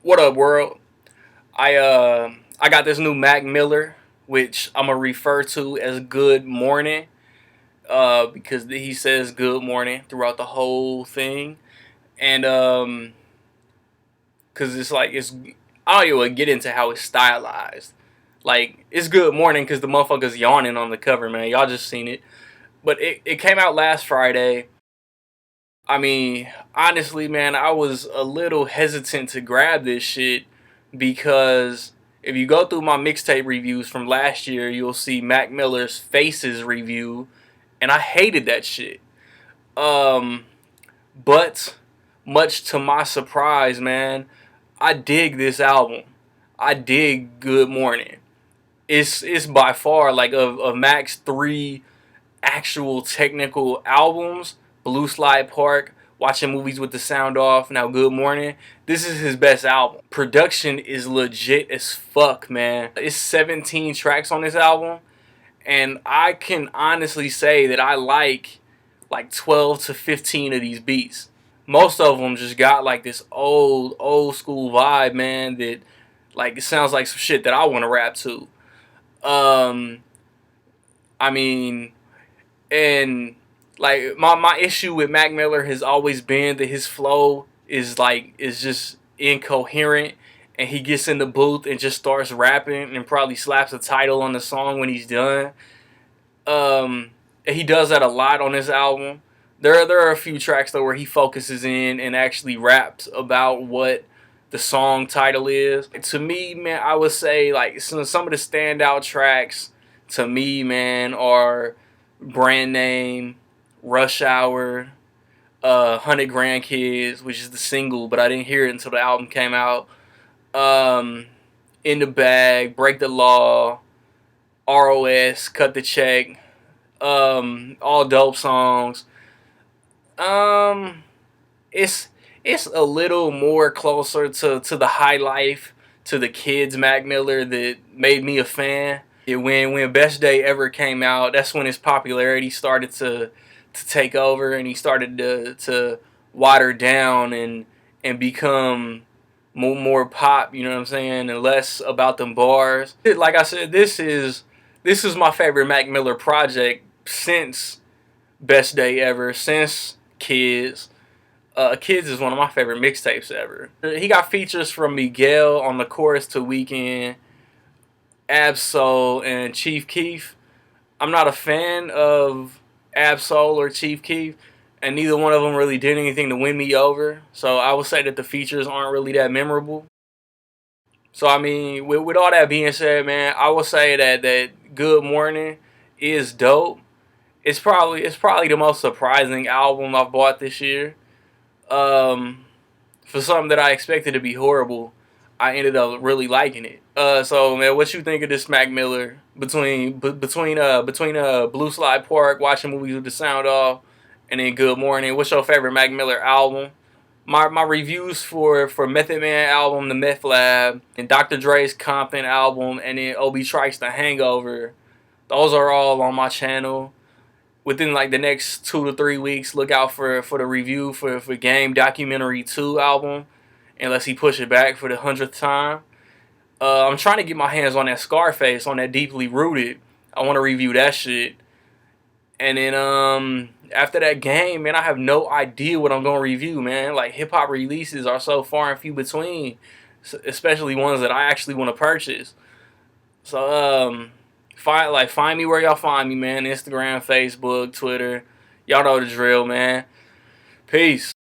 What up, world? I got this new Mac Miller, which I'm gonna refer to as Good Morning, because he says Good Morning throughout the whole thing, and cause it's like it's I don't even get into how it's stylized. Like it's Good Morning because the motherfucker's yawning on the cover, man. Y'all just seen it, but it came out last Friday. I mean, honestly, man, I was a little hesitant to grab this shit because if you go through my mixtape reviews from last year, you'll see Mac Miller's Faces review, and I hated that shit. Um, but much to my surprise, man, I dig this album. I dig Good Morning. It's by far like of Mac's three actual technical albums, Blue Slide Park, Watching Movies with the Sound Off, now Good Morning. This is his best album. Production is legit as fuck, man. It's 17 tracks on this album, and I can honestly say that I like 12 to 15 of these beats. Most of them just got like this old school vibe, man, that like it sounds like some shit that I want to rap to. Um I mean, and like my issue with Mac Miller has always been that his flow is just incoherent, and he gets in the booth and just starts rapping and probably slaps a title on the song when he's done. And he does that a lot on this album. There are a few tracks though where he focuses in and actually raps about what the song title is. To me, man, I would say like some of the standout tracks to me, man, are Brand Name, Rush Hour, 100 Grandkids, which is the single, but I didn't hear it until the album came out. Um, in the Bag, Break the Law, ROS, Cut the Check, all dope songs. Um, it's it's a little more closer to the high life, to the kids Mac Miller that made me a fan. When Best Day Ever came out, that's when his popularity started to take over, and he started to water down and become more pop. You know what I'm saying, and less about them bars. Like I said, this is my favorite Mac Miller project since Best Day Ever, since Kids. Kids is one of my favorite mixtapes ever. He got features from Miguel on the chorus to Weekend, Ab-Soul, and Chief Keef. I'm not a fan of Ab-Soul or Chief Keef, and neither one of them really did anything to win me over. So I would say that the features aren't really that memorable. So I mean, with all that being said, man, I will say that Good Morning is dope. It's probably the most surprising album I've bought this year. Um, for something that I expected to be horrible, I ended up really liking it. So man, what you think of this Mac Miller between Blue Slide Park, Watching Movies with the Sound Off, and then Good Morning? What's your favorite Mac Miller album? My reviews for Method Man album, The Meth Lab, and Dr. Dre's Compton album, and then Obi Trice The Hangover. Those are all on my channel. Within like the next 2 to 3 weeks, look out for the review for Game Documentary 2 album, unless he push it back for the 100th time. I'm trying to get my hands on that Scarface, on that Deeply Rooted. I want to review that shit. And then after that Game, man, I have no idea what I'm gonna review, man. Like hip hop releases are so far and few between, especially ones that I actually want to purchase. So find me where y'all find me, man. Instagram, Facebook, Twitter. Y'all know the drill, man. Peace.